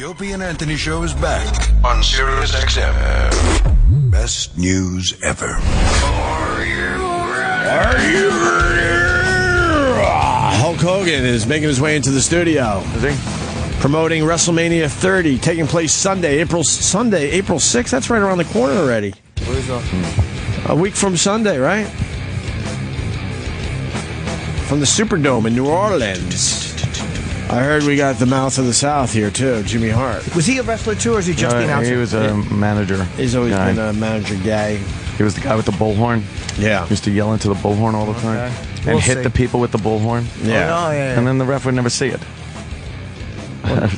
The Opie and Anthony Show is back on Sirius XM. Best news ever. Are you ready? Hulk Hogan is making his way into the studio. Is he? Promoting WrestleMania 30, taking place Sunday, April 6th. That's right around the corner already. Where's that? A week from Sunday, right? From the Superdome in New Orleans. I heard we got the Mouth of the South here, too, Jimmy Hart. Was he a wrestler, too, or is he just the announcer? He was a manager. He's always guy. been a manager guy. He was the guy with the bullhorn. Yeah. Used to yell into the bullhorn all the time. And hit the people with the bullhorn. Yeah. And then the ref would never see it.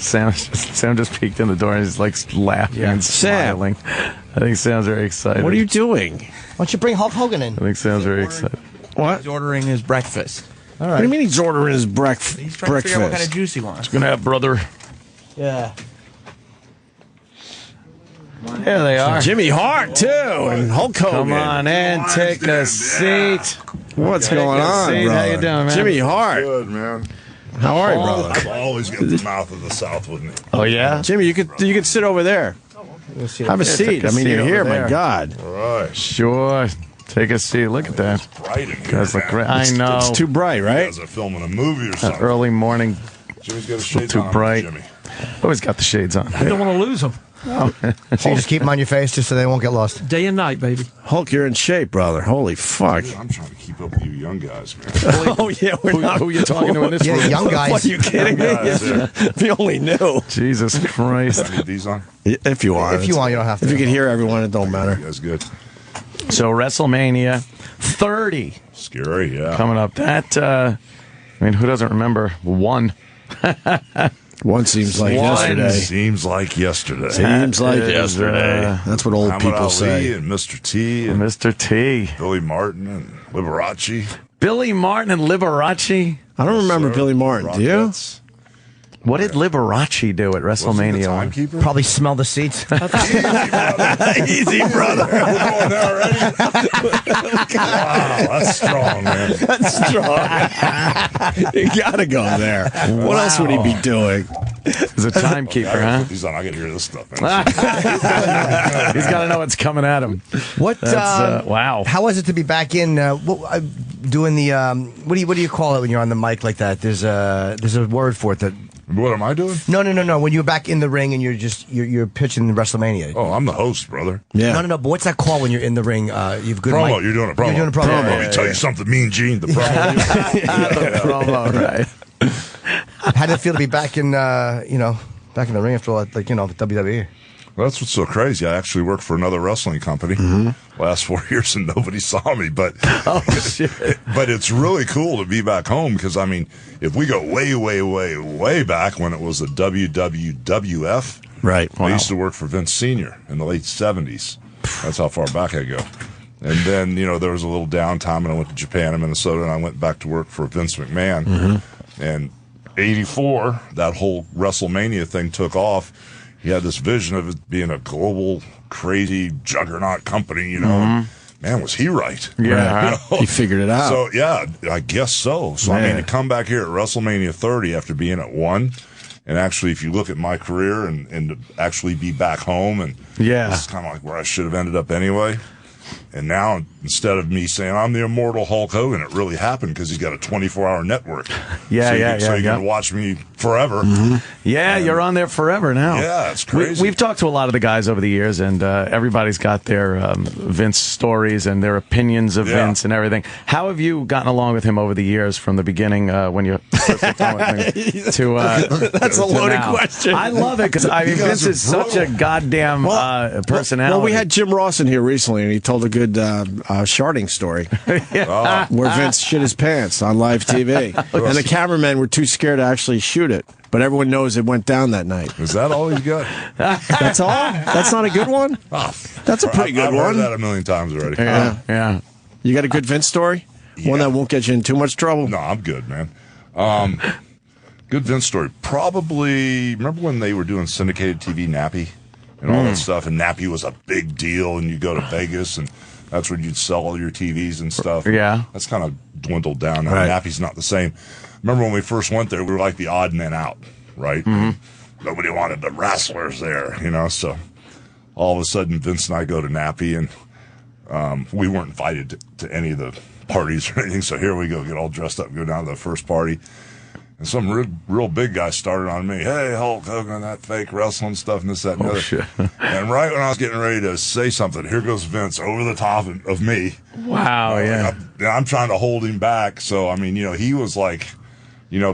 Sam just peeked in the door and he's like laughing and smiling. I think Sam's very excited. What are you doing? Why don't you bring Hulk Hogan in? I think Sam's very excited. What? He's ordering his breakfast. All right. What do you mean he's ordering his breakfast? He's trying to figure out what kind of juice he wants. Gonna have brother. Yeah. There they are. Jimmy Hart, too, and Hulk Hogan. Come on in, take a seat. What's going on, seat. brother? How you doing, man? Jimmy Hart. Good, man. How are you, brother? I've always got the Mouth of the South with me. Oh yeah, Jimmy, you could sit over there. Have a seat. take a I mean, seat you're over here. there. My God, All right. sure. Take a seat. Look at that. Bright in here. Guys look man. great. I know. it's too bright, You right? guys are filming a movie or something. Early morning. Jimmy's got a shades Too on. bright. Jimmy. Always got the shades on. I don't want to lose him. So you just keep them on your face just so they won't get lost. Day and night, baby. Hulk, you're in shape, brother. Holy fuck! I'm trying to keep up with you young guys, man. Oh yeah, we're not. Who you talking to in this Yeah, room? young guys. What, are you kidding me? Guys, yeah. If you only knew. Jesus Christ. I need these on. If you want. If you want, you don't have to. If you can hear everyone, it don't matter. You guys good? So WrestleMania 30 Scary, yeah. coming up. That I mean, who doesn't remember one? One seems like yesterday. Seems like yesterday. Seems like is, yesterday. That's what old Muhammad people Ali say. and Mr. T and Mr. T. Billy Martin and Liberace. Billy Martin and Liberace. I don't remember Billy Martin. Do you? Rockets. What did Liberace do at Was he the WrestleMania? timekeeper? Probably smell the seats. Easy, brother. We're going there already? Wow, that's strong, man. That's strong. You gotta go there. What else would he be doing? He's a timekeeper, I gotta huh? put these on. I can hear this stuff, man. He's got to know what's coming at him. What? That's, wow. How was it to be back in doing the? What do you call it when you're on the mic like that? There's a word for it. That What am I doing? no. When you're back in the ring and you're pitching WrestleMania. Oh, I'm the host, brother. Yeah. No. But what's that called when you're in the ring? You've good Promo. mic? You're doing a promo. You're doing a promo. Let me tell you something, Mean Gene. The promo. Promo, right? How did it feel to be back in back in the ring after all that, the WWE? Well, that's what's so crazy. I actually worked for another wrestling company last 4 years, and nobody saw me. But but it's really cool to be back home because I mean, if we go way back when it was the WWF, Right. I used to work for Vince Sr. in the late 70s. That's how far back I go. And then, there was a little downtime, and I went to Japan and Minnesota, and I went back to work for Vince McMahon. And 84, that whole WrestleMania thing took off. He had this vision of it being a global, crazy juggernaut company, Man, was he right? Yeah. He figured it out. So, yeah, I guess so. So, I mean, to come back here at WrestleMania 30 after being at 1, and actually, if you look at my career and to actually be back home, and this is kind of like where I should have ended up anyway. And now, instead of me saying I'm the immortal Hulk Hogan, it really happened because he's got a 24-hour network. So you can watch me forever. Yeah, you're on there forever now. Yeah, it's crazy. We've talked to a lot of the guys over the years, and everybody's got their Vince stories and their opinions of Vince and everything. How have you gotten along with him over the years from the beginning when you first looked on with him to That's a loaded now? question. I love it because Vince is such a goddamn personality. Well, we had Jim Ross in here recently, and he told a good sharding story where Vince shit his pants on live TV. And the cameramen were too scared to actually shoot it. But everyone knows it went down that night. Is that all he's got? That's all? That's not a good one? That's a pretty good I've one. heard that a million times already. Yeah. You got a good Vince story? One that won't get you in too much trouble? No, I'm good, man. Good Vince story. Probably, remember when they were doing syndicated TV Nappy and all that stuff, and Nappy was a big deal, and you go to Vegas, and that's where you'd sell all your TVs and stuff. Yeah. That's kind of dwindled down now. Right. Nappy's not the same. Remember when we first went there, we were like the odd men out, right? nobody wanted the wrestlers there, so all of a sudden Vince and I go to Nappy, and we weren't invited to any of the parties or anything, so here we go, get all dressed up, go down to the first party, and some real big guy started on me, hey, Hulk Hogan, that fake wrestling stuff and this, that, and the other. Shit. And right when I was getting ready to say something, here goes Vince over the top of me. Wow, yeah. I'm trying to hold him back, so I mean, he was like,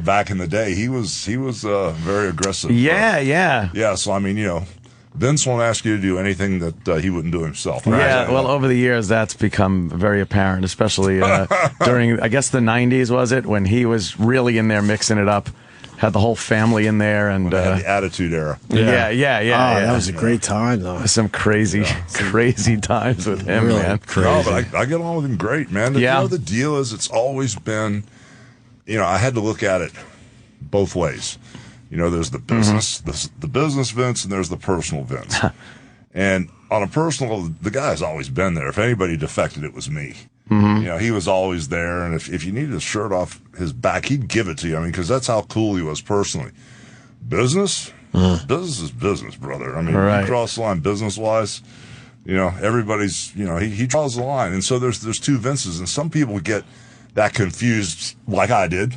back in the day, he was very aggressive. Yeah. So I mean, Vince won't ask you to do anything that he wouldn't do himself. Right? Yeah, well, over the years, that's become very apparent, especially during, I guess, the 90s, was it, when he was really in there mixing it up, had the whole family in there. And the Attitude Era. Yeah. That was a great time, though. Some crazy times with him, really, man. Crazy. No, but I get along with him great, man. The deal is, it's always been, I had to look at it both ways. There's the business, the business Vince, and there's the personal Vince. And on a personal, the guy's always been there. If anybody defected, it was me. He was always there. And if you needed a shirt off his back, he'd give it to you. I mean, because that's how cool he was personally. Business is business, brother. I mean, you cross the line business-wise, everybody's, he draws the line. And so there's two Vinces, and some people get that confused, like I did,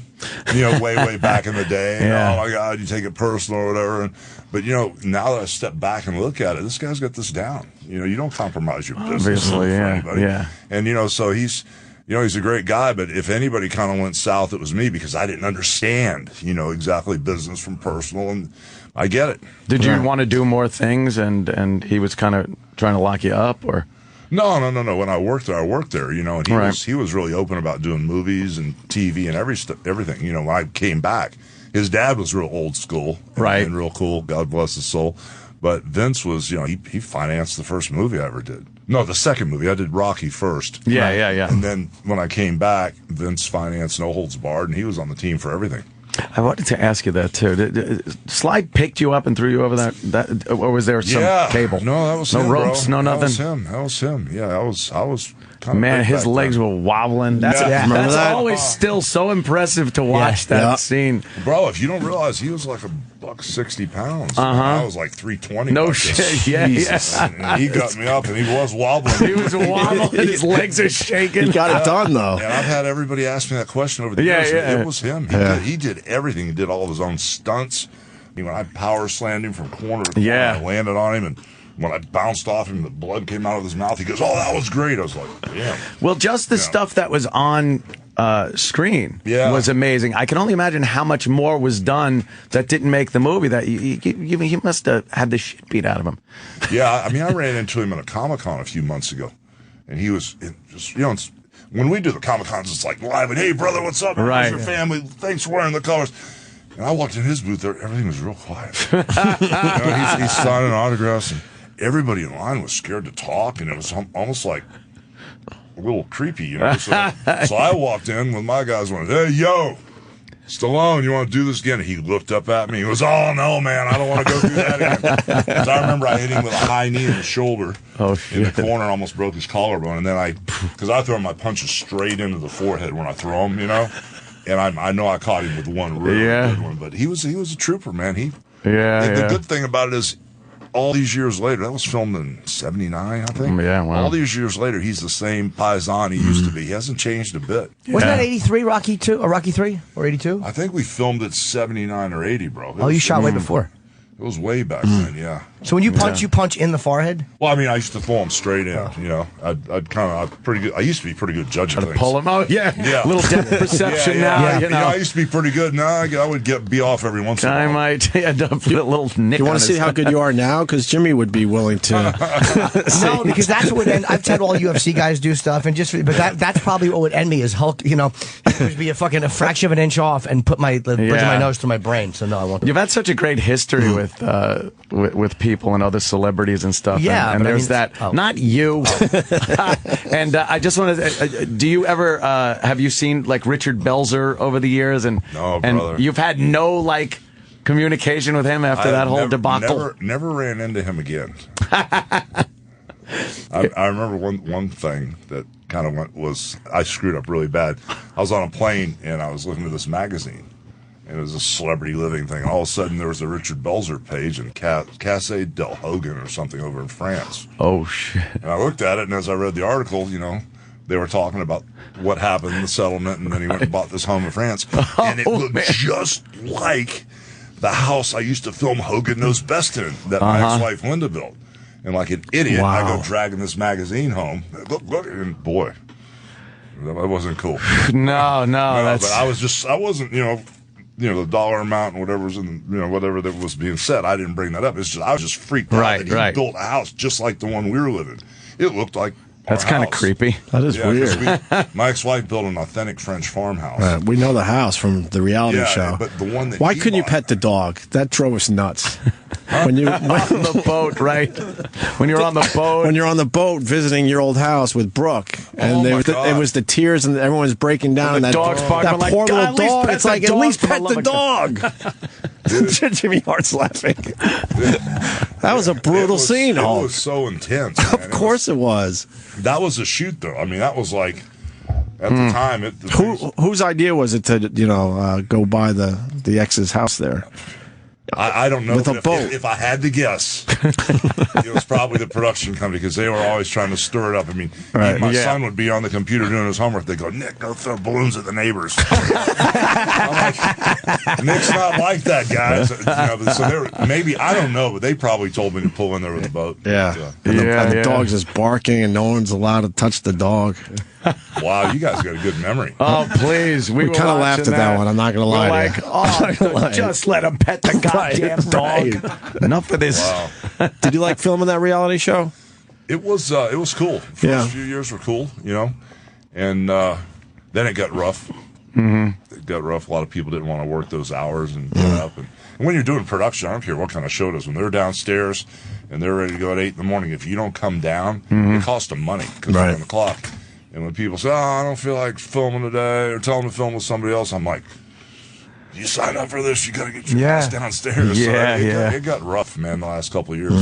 way back in the day. Yeah. Oh my God, you take it personal or whatever. But now that I step back and look at it, this guy's got this down. You don't compromise your business for anybody. Yeah. And so he's a great guy. But if anybody kind of went south, it was me, because I didn't understand, exactly business from personal, and I get it. Did you want to do more things, and he was kind of trying to lock you up, or? No. When I worked there, and he was really open about doing movies and TV and everything. When I came back, his dad was real old school, and real cool. God bless his soul. But Vince was, he financed the first movie I ever did. No, the second movie. I did Rocky first. Yeah. And then when I came back, Vince financed No Holds Barred, and he was on the team for everything. I wanted to ask you that too. Slide picked you up and threw you over that, or was there some cable? No, that was him, no ropes, bro. no nothing. That was him. Yeah, I was. Man, his legs were wobbling. That's always still so impressive to watch that scene, bro. If you don't realize, he was like £160. I was like 320. No shit. Yeah. And he got me up, and he was wobbling. He was wobbling. His legs are shaking. He got it done, though. And I've had everybody ask me that question over the years. It was him. He did everything. He did all of his own stunts. When I power slammed him from corner to corner, I landed on him, and when I bounced off him, the blood came out of his mouth. He goes, "Oh, that was great." I was like, "Yeah." Well, just the stuff that was on screen was amazing. I can only imagine how much more was done that didn't make the movie. That he must have had the shit beat out of him. Yeah, I mean, I ran into him at a Comic-Con a few months ago, and he was just, when we do the Comic-Cons, it's like live, and hey, brother, what's up? How's your family? Thanks for wearing the colors. And I walked in his booth there, everything was real quiet. He's signing autographs, and everybody in line was scared to talk, and it was almost like a little creepy, So I walked in with my guys, went, "Hey, yo, Stallone, you want to do this again?" He looked up at me. He goes, "Oh, no, man, I don't want to go do that again." Because I remember I hit him with a high knee in the shoulder in the corner, almost broke his collarbone. And then because I throw my punches straight into the forehead when I throw them, And I know I caught him with one really good one. But he was a trooper, man. The good thing about it is, all these years later, that was filmed in 79, I think. Yeah, wow. All these years later, he's the same paisan he used to be. He hasn't changed a bit. Wasn't that 83, Rocky 2, or Rocky 3, or 82? I think we filmed it 79 or 80, bro. You shot way before. It was way back then, yeah. So when you punch, you punch in the forehead? Well, I mean, I used to throw them straight in. I'm pretty good. I used to be pretty good judging things. Pull them out, yeah. A little depth perception now. I used to be pretty good. Now I would be off every once in a while. I might end up with a little nick. You want to see how good you are now? Because Jimmy would be willing to. No, because that's what would end. I've had all UFC guys do stuff, but that's probably what would end me is Hulk. It would be a fraction of an inch off and put the bridge of my nose to my brain. So no, I won't. You've had such a great history with people and other celebrities and stuff. Yeah, and there's not you. And I just want to. Do you ever have you seen like Richard Belzer over the years? And no, brother. And you've had no communication with him after that whole debacle. Never ran into him again. I remember one thing that kind of was I screwed up really bad. I was on a plane and I was looking at this magazine. And it was a celebrity living thing. All of a sudden, there was a Richard Belzer page in Casse del Hogan or something over in France. Oh, shit. And I looked at it, and as I read the article, they were talking about what happened in the settlement, and then he went and bought this home in France. And it looked just like the house I used to film Hogan Knows Best in, that my ex-wife Linda built. And like an idiot, I go dragging this magazine home. Look, and boy, that wasn't cool. No, that's... But I wasn't, the dollar amount and whatever was in, whatever that was being said. I didn't bring that up. It's just I was just freaked out that he built a house just like the one we were living. It looked like that's kind of creepy. That is weird. My ex-wife built an authentic French farmhouse. We know the house from the reality show. But the one that why couldn't you pet the dog? That drove us nuts. On the boat, right? When you're on the boat. When you're on the boat visiting your old house with Brooke, and it was the tears, and everyone was breaking down. And that dog's barking, that poor little dog. It's like, at least pet the dog. Jimmy Hart's laughing. That was a brutal scene, It Hulk. was so intense. Of course it was. That was a shoot, though. I mean, that was like, at the time. Whose idea was it to, go by the ex's house there? I don't know. With a boat. If I had to guess, it was probably the production company because they were always trying to stir it up. I mean, my son would be on the computer doing his homework. They go, Nick, go throw balloons at the neighbors. I'm like, Nick's not like that, guys. So maybe, I don't know, but they probably told me to pull in there with a boat. Yeah. The dog's just barking, and no one's allowed to touch the dog. Wow, you guys got a good memory. Oh, please. We kind of laughed at that one. I'm not going to lie to you. Just let him pet the goddamn dog. Enough of this. Wow. Did you like filming that reality show? It was cool. First few years were cool, and then it got rough. Mm-hmm. It got rough. A lot of people didn't want to work those hours and get up. And when you're doing production, I don't care what kind of show it is. When they're downstairs and they're ready to go at 8 in the morning, if you don't come down, it costs them money because they're on the clock. And when people say, I don't feel like filming today, or tell them to film with somebody else, I'm like, you sign up for this, you got to get your ass downstairs. It got rough, man, the last couple of years.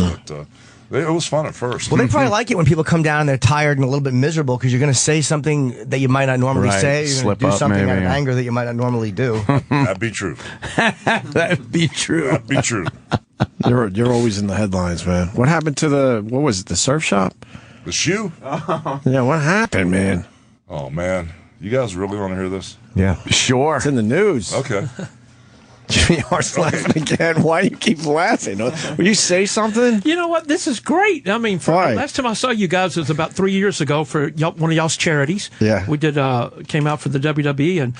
But it was fun at first. Well, they probably like it when people come down and they're tired and a little bit miserable because you're going to say something that you might not normally say. You're going to do something out of anger that you might not normally do. That'd be true. That'd be true. That'd be true. You're always in the headlines, man. What happened to the surf shop? The shoe? Yeah, what happened, man? Oh, man. You guys really want to hear this? Yeah. Sure. It's in the news. Okay. Jimmy Hart's laughing again. Why do you keep laughing? Will you say something? You know what? This is great. I mean, last time I saw you guys was about 3 years ago for one of y'all's charities. Yeah. We came out for the WWE, and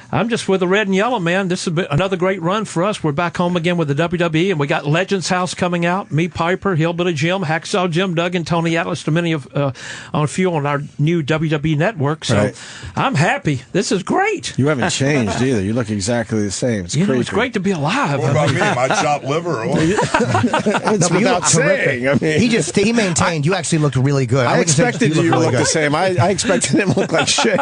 I'm just with the red and yellow, man. This has been another great run for us. We're back home again with the WWE, and we got Legends House coming out. Me, Piper, Hillbilly Jim, Hacksaw Jim, Doug, and Tony Atlas, to many of on a few on our new WWE network. So I'm happy. This is great. You haven't changed either. You look exactly the same. It's crazy. It's great to be alive. What about me? My chopped liver or what? It's without saying. I mean, he maintained. You actually looked really good. I expected you to look the same. I expected him to look like shit.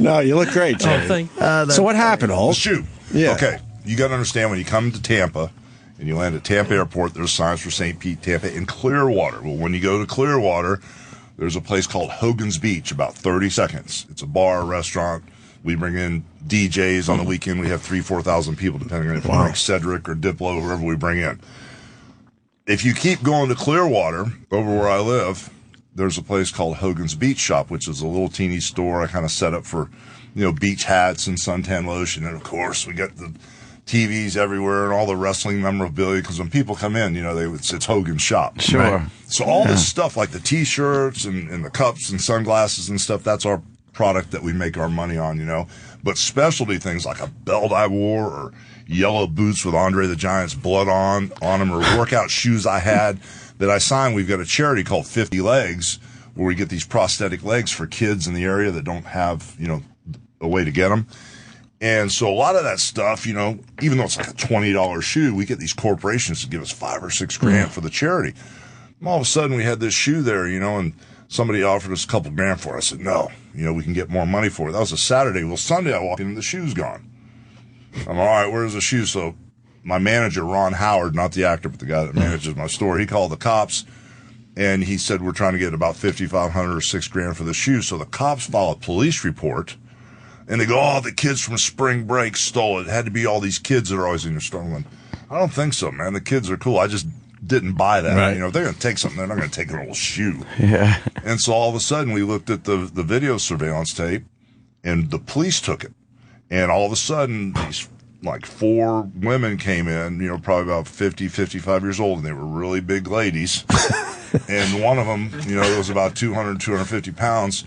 No, you look great, Jay. So what happened, Hulk? The shoe. Yeah. Okay. You got to understand when you come to Tampa and you land at Tampa Airport, there's signs for St. Pete, Tampa, and Clearwater. Well, when you go to Clearwater, there's a place called Hogan's Beach, about 30 seconds. It's a bar, restaurant. We bring in DJs on the weekend. We have 4,000 people, depending on if we bring Cedric or Diplo, whoever we bring in. If you keep going to Clearwater, over where I live, there's a place called Hogan's Beach Shop, which is a little teeny store I kind of set up for, beach hats and suntan lotion. And, of course, we got the TVs everywhere and all the wrestling memorabilia. Because when people come in, it's Hogan's Shop. Sure. Right? So all this stuff, like the T-shirts and the cups and sunglasses and stuff, that's our product that we make our money on, But specialty things like a belt I wore or yellow boots with Andre the Giant's blood on them or workout shoes I had that I signed. We've got a charity called 50 Legs where we get these prosthetic legs for kids in the area that don't have, a way to get them. And so a lot of that stuff, even though it's like a $20 shoe, we get these corporations to give us $5 or $6 grand for the charity. And all of a sudden we had this shoe there, and somebody offered us a couple grand for it. I said, no, we can get more money for it. That was a Saturday. Well, Sunday I walk in and the shoe's gone. I'm all right, where's the shoe? So my manager, Ron Howard, not the actor, but the guy that manages my store, he called the cops, and he said, we're trying to get about $5,500 or $6 grand for the shoe. So the cops file a police report And they go, oh, the kids from spring break stole it. It had to be all these kids that are always in your store. I don't think so, man. The kids are cool. I just didn't buy that. Right. You know, if they're going to take something, they're not going to take an old shoe. Yeah. And so all of a sudden we looked at the video surveillance tape, and the police took it. And all of a sudden these like 4 women came in, you know, probably about 50, 55 years old, and they were really big ladies. And one of them, you know, was about 200, 250 pounds,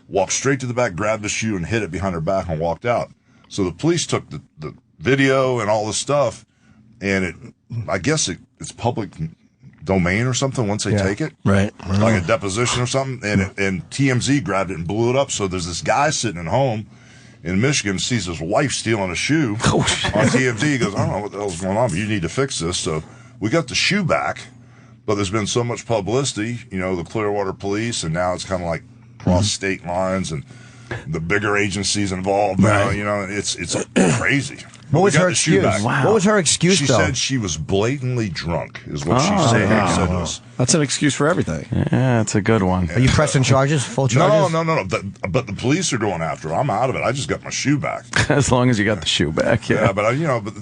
walked straight to the back, grabbed the shoe, and hid it behind her back and walked out. So the police took the video and all this stuff, and I guess it's public domain or something once they take it. Right. Like a deposition or something. And TMZ grabbed it and blew it up. So there's this guy sitting at home in Michigan, sees his wife stealing a shoe on TMZ. He goes, I don't know what the hell's going on, but you need to fix this. So we got the shoe back, but there's been so much publicity, you know, the Clearwater police, and now it's kind of like cross state lines and the bigger agencies involved now. You know, it's crazy. What was her excuse? Wow. What was her excuse, She though? said she was blatantly drunk, is what she said. Said to us. That's an excuse for everything. Yeah, it's a good one. Are you pressing charges? Full charges? No. But the police are going after her. I'm out of it. I just got my shoe back. As long as you got the shoe back, yeah. Yeah, but but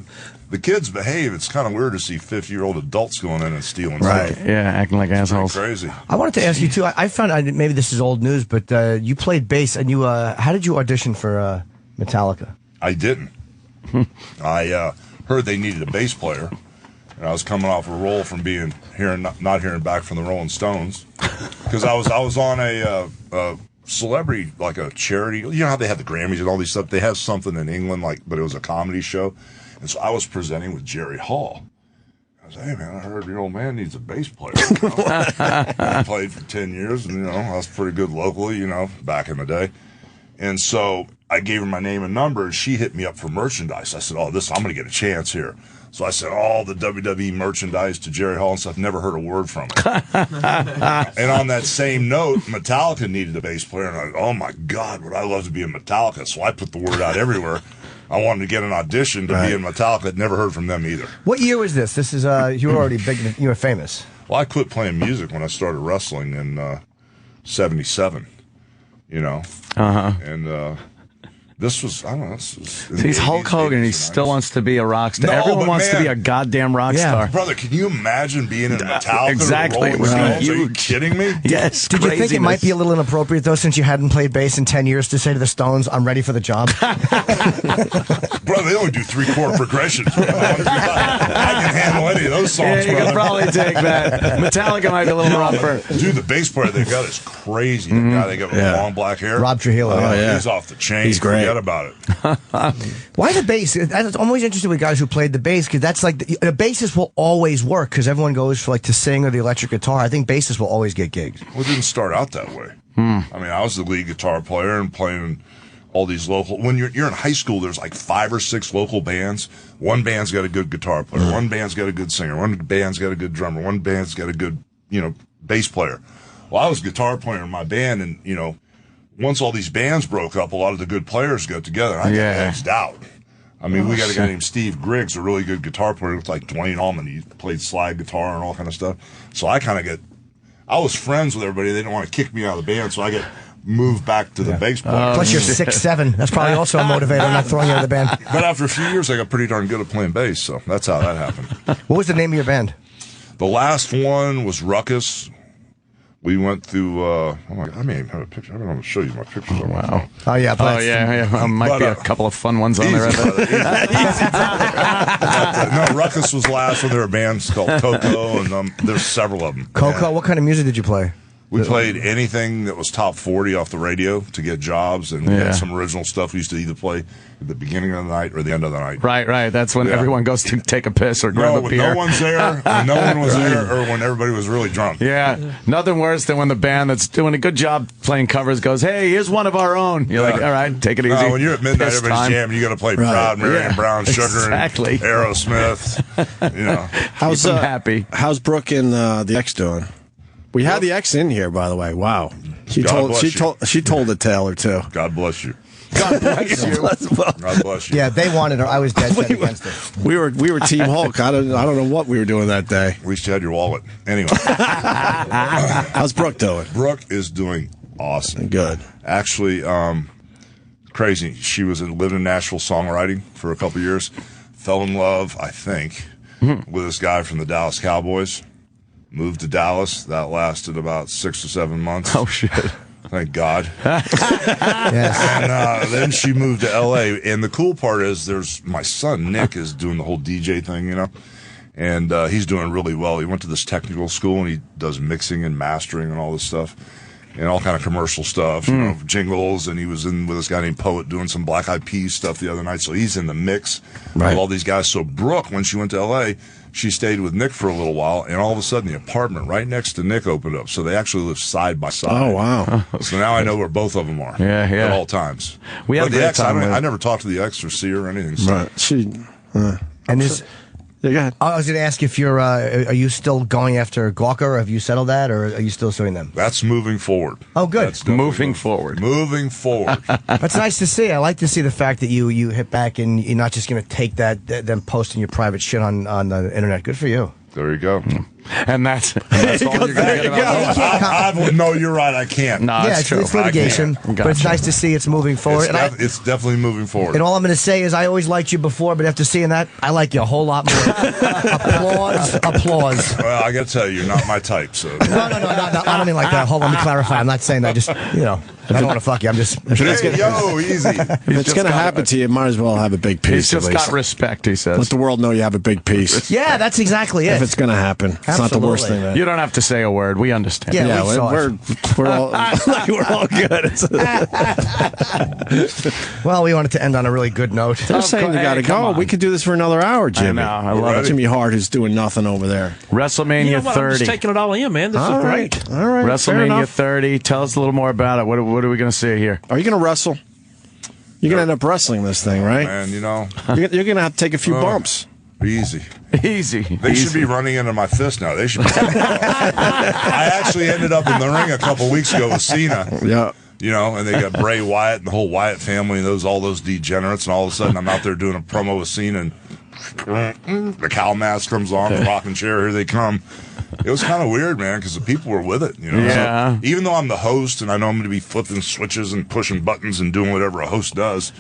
the kids behave. It's kind of weird to see 50-year-old adults going in and stealing Right. stuff. Yeah, acting like assholes. Crazy. I wanted to ask you, too. I found, maybe this is old news, but you played bass, and how did you audition for Metallica? I didn't. I heard they needed a bass player, and I was coming off a roll from not hearing back from the Rolling Stones, because I was on a celebrity, like a charity. You know how they have the Grammys and all these stuff. They have something in England, but it was a comedy show, and so I was presenting with Jerry Hall. I was, hey man, I heard your old man needs a bass player. You know? I played for 10 years, and I was pretty good locally, back in the day. And so I gave her my name and number, and she hit me up for merchandise. I said, I'm going to get a chance here. So I sent all the WWE merchandise to Jerry Hall and stuff. Never heard a word from her. And on that same note, Metallica needed a bass player. And I thought, oh, my God, would I love to be in Metallica. So I put the word out everywhere. I wanted to get an audition to be in Metallica. I'd never heard from them either. What year was this? This is, you were already big, you were famous. Well, I quit playing music when I started wrestling in 77. And this was, I don't know. He's Hulk Hogan, and he still wants to be a rock star. No, Everyone but wants to man, be a goddamn rock star. Brother, can you imagine being in Metallica? Exactly. It was Are you huge. kidding me? Yes. Did you think it might be a little inappropriate, though, since you hadn't played bass in 10 years, to say to the Stones, I'm ready for the job? Brother, they only do 3/4 progressions. I can handle any of those songs, Yeah, you brother. could probably take that. Metallica might be a little rougher. Dude, the bass player they got is crazy. The guy they got with long black hair. Rob Trujillo. He's off the chain. He's great. Forget about it. Why the bass? I'm always interested with guys who played the bass, because that's like the bassist will always work, because everyone goes for to sing or the electric guitar. I think bassists will always get gigs. Well, it didn't start out that way. I mean, I was the lead guitar player and playing all these local. When you're in high school, there's like 5 or 6 local bands. One band's got a good guitar player. One band's got a good singer. One band's got a good drummer. One band's got a good, bass player. Well, I was a guitar player in my band, and once all these bands broke up, a lot of the good players got together. And I got edged out. I mean, we got a guy named Steve Griggs, a really good guitar player. He looked like Dwayne Allman. He played slide guitar and all kind of stuff. So I was friends with everybody. They didn't want to kick me out of the band, so I got moved back to the bass player. Plus, you're 6'7". That's probably also a motivator, not throwing you out of the band. But after a few years, I got pretty darn good at playing bass, so that's how that happened. What was the name of your band? The last one was Ruckus. We went through, oh my God, I may even have a picture. I don't want to show you my pictures on my phone. Oh, yeah. Oh, yeah. Might be a couple of fun ones on there. No, Ruckus was the last one. There were bands called Coco, and there's several of them. Coco, what kind of music did you play? We played anything that was top 40 off the radio to get jobs, and we had some original stuff we used to either play at the beginning of the night or the end of the night. Right. That's when everyone goes to take a piss or grab a when beer. no one's there, when no one was there, or when everybody was really drunk. Yeah, nothing worse than when the band that's doing a good job playing covers goes, "Hey, here's one of our own." You're like, "All right, take it easy." When you're at midnight, Piss everybody's time. jamming. You got to play Proud Mary and Brown Sugar Exactly. and Aerosmith. How's Keep 'em happy. How's Brooke and the X doing? We had the X in here, by the way. Wow, she told a tale or two. God bless you. God bless you. God bless you. Yeah, they wanted her. I was dead set against it. We were Team Hulk. I don't know what we were doing that day. At least you had your wallet. Anyway, How's Brooke doing? Brooke is doing awesome. Good. Actually, crazy. She lived in Nashville songwriting for a couple years. Fell in love, I think, with this guy from the Dallas Cowboys. Moved to Dallas. That lasted about 6 or 7 months. Oh, shit. Thank God. Yes. And then she moved to L.A. And the cool part is there's my son, Nick, is doing the whole DJ thing, you know. And he's doing really well. He went to this technical school, and he does mixing and mastering and all this stuff. And all kind of commercial stuff, you know, jingles. And he was in with this guy named Poet doing some Black Eyed Peas stuff the other night. So he's in the mix with all these guys. So Brooke, when she went to L.A., she stayed with Nick for a little while, and all of a sudden the apartment right next to Nick opened up. So they actually live side by side. Oh, wow. So now I know where both of them are. Yeah. At all times. We had but a the great ex, time with- I never talked to the ex or see her or anything. So. Right. She. And is Yeah, go ahead. I was going to ask if you're are you still going after Gawker, or have you settled that, or are you still suing them? That's moving forward. Oh, good. That's definitely Moving forward. Moving forward. That's nice to see. I like to see the fact that you hit back and you're not just going to take that them posting your private shit on the internet. Good for you. There you go. And that's all you're going to get about. No, you're right. I can't. No, Yeah, it's true. it's litigation, I can't. but it's Gotcha. nice to see it's moving forward. It's definitely moving forward. And all I'm going to say is I always liked you before, but after seeing that, I like you a whole lot more. Applause. Well, I got to tell you, you're not my type. So. No, I don't mean like that. Hold on, let me clarify. I'm not saying that. Just, I don't want to fuck you. I'm just. Hey, yo, easy. If it's going to happen to you, might as well have a big piece. He's just at least. got respect, he says. Let the world know you have a big piece. Yeah, that's exactly it. If it's going to happen, it's not the worst thing. You don't have to say a word. We understand. Yeah, Yeah, we saw we're all we're all good. Well, we wanted to end on a really good note. They're saying you got to come go. on. We could do this for another hour, Jimmy. I know. I love it. Jimmy Hart, who's doing nothing over there. WrestleMania You know what? I'm 30. just taking it all in, man. This is great. All right. Fair WrestleMania enough. 30. Tell us a little more about it. What are we going to see here? Are you going to wrestle? You're going to end up wrestling this thing, right? Man, You're going to have to take a few bumps. easy. Easy. They should be running into my fist now. They should be. I actually ended up in the ring a couple weeks ago with Cena. Yeah. And they got Bray Wyatt and the whole Wyatt family and all those degenerates, and all of a sudden I'm out there doing a promo with Cena, and the cow mask comes on, the rocking chair, here they come. It was kind of weird, man, because the people were with it. Yeah. So even though I'm the host and I know I'm going to be flipping switches and pushing buttons and doing whatever a host does.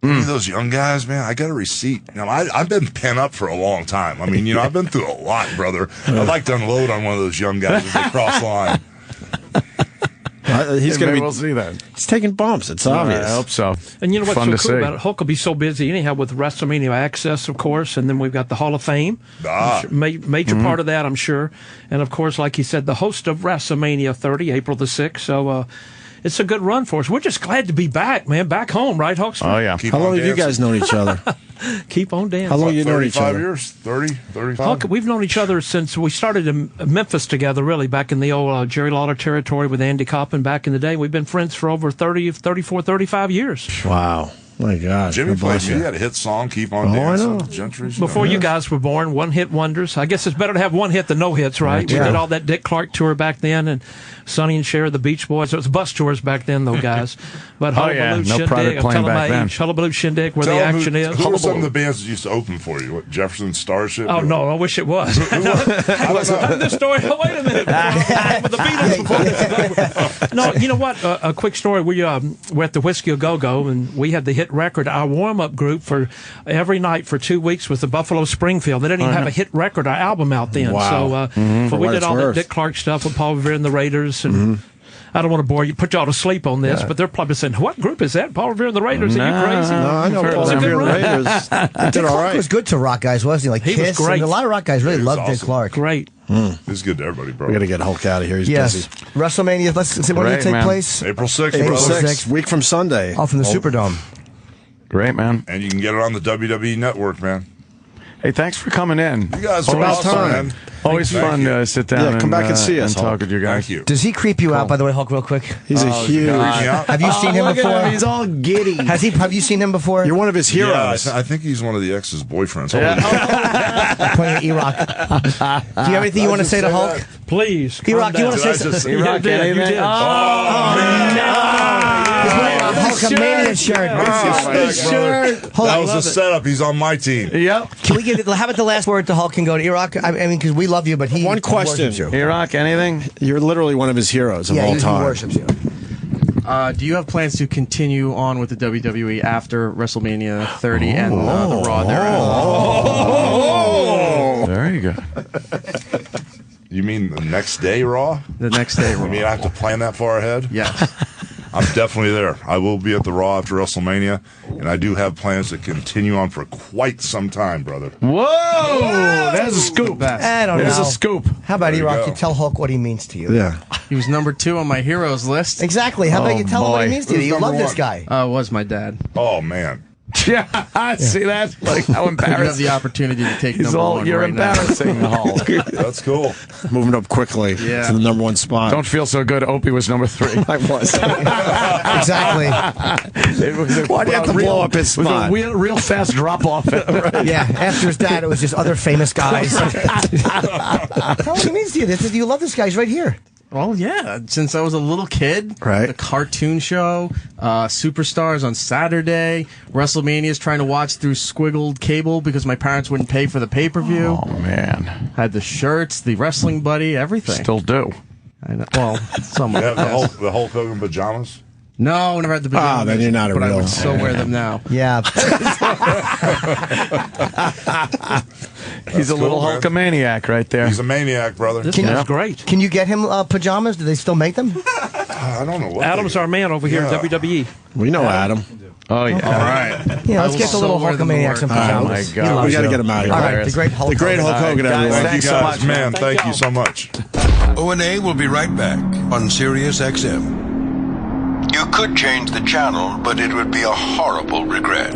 Those young guys, man, I got a receipt. I've been pent up for a long time. I've been through a lot, brother. I'd like to unload on one of those young guys as they cross the line. He's going to be. We'll see that. He's taking bumps. It's obvious. I hope so. And you know what's Fun so to cool see. about it? Hulk will be so busy anyhow with WrestleMania Access, of course, and then we've got the Hall of Fame. Major part of that, I'm sure. And, of course, like you said, the host of WrestleMania 30, April the 6th. So it's a good run for us. We're just glad to be back, man. Back home, right, Hulkster? Oh, yeah. Keep How on long have you dancing. guys known each other? Keep on dancing. How long you known each 35 other? years? 30, 35? Hulk, we've known each other since we started in Memphis together, really, back in the old Jerry Lawler territory with Andy Coppin back in the day. We've been friends for over 34, 35 years. Wow. My God. Jimmy God played bless me. you. He had a hit song, Keep On Oh, I Dancing. know. Gentry's, Before you guys were born, one-hit wonders. I guess it's better to have one hit than no hits, right? Yeah. We did all that Dick Clark tour back then, and Sonny and Cher, the Beach Boys. It was bus tours back then, though, guys. But Oh, yeah. Hullabaloo No private Shindig, I'm plane telling back my then. age. Hullabaloo Shindig, where Tell the them action is. Who were some of Hullabaloo. the bands that used to open for you? What, Jefferson Starship? Oh, no, I wish it was. I don't know. This story. Oh, wait a minute. With the Beatles before this is over. No, you know what? A quick story. We're at the Whiskey A Go-Go, and we had the hit record. Our warm-up group for every night for 2 weeks was the Buffalo Springfield. They didn't even have a hit record or album out then. Wow. So For we what did it's all worth. that Dick Clark stuff with Paul Revere and the Raiders. And I don't want to bore you, put y'all to sleep on this, but they're probably saying, what group is that? Paul Revere and the Raiders? Are you crazy? No, I know Fair Paul enough. Revere and the Raiders. They did all Clark was right. good to rock guys, wasn't he? Like He was Kiss. great. And a lot of rock guys really He was loved Dick awesome. Clark. Great. It's good to everybody, bro. We got to get Hulk out of here. He's Yes. busy. WrestleMania. Let's see when did it Great, take man. place? April 6th, April brother. 6th. Week from Sunday. Off in the Superdome. Great, man. And you can get it on the WWE Network, man. Hey, thanks for coming in. You guys are about awesome, time. man. Always Thank fun you. to sit down Yeah, come back and see us, and talk Hulk. with you guys. Thank you. Does he creep you out, by the way, Hulk, real quick? He's a huge. Creep me out? Have you seen him look at before? him. He's all giddy. Have you seen him before? You're one of his Yeah, heroes. I think he's one of the ex's boyfriends. Playing E-Rock. Do you have anything you want to say to Hulk? Please. E-Rock, do you want to Did I say just- something? You E-Rock, did. You anything? did. He's wearing a Hulkamania shirt. That was a setup. He's on my team. Yep. Can we get? How about the last word to Hulk can go to E-Rock? I mean, because we love you, but he One question. worships you. E-Rock, anything? You're literally one of his heroes of Yeah, all he time. worships you. Do you have plans to continue on with the WWE after WrestleMania 30 and the Raw thereafter? Very good. You mean the next day Raw? The next day Raw. You mean I have to plan that far ahead? Yes. I'm definitely there. I will be at the Raw after WrestleMania, and I do have plans to continue on for quite some time, brother. Whoa! There's a scoop. I don't There's know. a scoop. How about There you E-Rock? go. You tell Hulk what he means to you. Yeah. He was number 2 on my heroes list. Exactly. How about you tell him what he boy. means to you? Who's You love number this one? guy. Was my dad. Oh, man. Yeah, see that? Like how You have embarrassing. the opportunity to take He's number all, 1 you're right now. embarrassing, Hulk. That's cool. Moving up quickly Yeah. to the number 1 spot. Don't feel so good. Opie was number 3. I was. Exactly. Why do you have to blow up his It was spot? a real fast drop off. Yeah. After his dad, it was just other famous guys. Tell him what he means to you. You love this guy. He's right here. Well, yeah. Since I was a little kid, Right. the cartoon show, Superstars on Saturday, WrestleMania's trying to watch through squiggled cable because my parents wouldn't pay for the pay-per-view. Oh man, Had the shirts, the wrestling buddy, everything. still do. I know. Well, somewhat. You have yes. the Hulk Hogan pajamas? No, never had the pajamas. then you're not a but I real- would still wear them now. Yeah. He's a little cool, man. Hulkamaniac right there. He's a maniac, brother. This Can guy's you- great. Can you get him pajamas? Do they still make them? I don't know what Adam's they- our man over here Yeah. at WWE. We know Adam. Oh yeah. All right. Yeah, I let's will get the still little wear them to Hulkamaniacs work. and Oh my pajamas. God. He loves We got to you. get him out of here. All right, the great Hulk. The great Hulk Hogan, guys, everyone. Thank you Thanks so guys, much, man. man. Thank Thank you so y'all. much. O&A will be right back on Sirius XM. You could change the channel, but it would be a horrible regret.